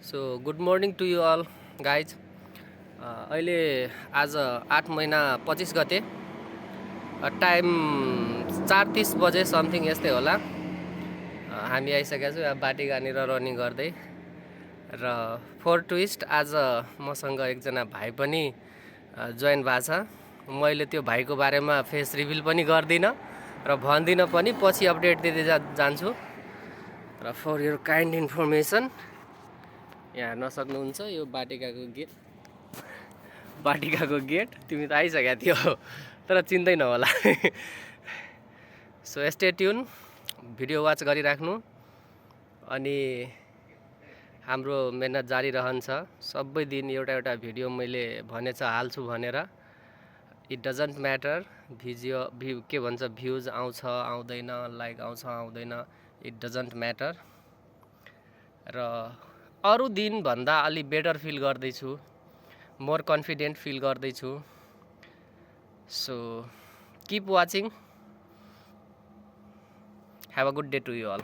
So good morning to you all guys. अहिले आज 8 महिना 25 गते, टाइम 4:30 बजे समथिङ यस्तै होला। हामी आइसकेका छौँ बाटीगानीर रनिङ गर्दै। र फोर ट्विस्ट आज मसँग एकजना भाइ पनि जोइन भएको छ। मैले त्यो भाइको बारेमा फेस रिभिल पनि गर्दिनँ र भन्दिनँ पनि, पछि अपडेट दिँदै जान्छु। र फर योर काइन्ड इन्फर्मेसन, यहाँ हेर्न सक्नुहुन्छ यो बाटिकाको गेट तिमी त आइसकेका थियो तर चिन्दैन होला। So stay tune, video watch गरिराख्नु अनि हाम्रो मेहनत जारी रहन्छ। सबै दिन एउटा भिडियो मैले भनेछ हाल्छु भनेर। इट डजन्ट म्याटर के भन्छ भ्युज आउँछ आउँदैन, लाइक आउँछ आउँदैन, इट डजन्ट म्याटर। र अरू दिन भन्दा अलि बेटर फिल गर्दैछु, मोर कन्फिडेन्ट फिल गर्दैछु। So keep watching, have a good day to you all.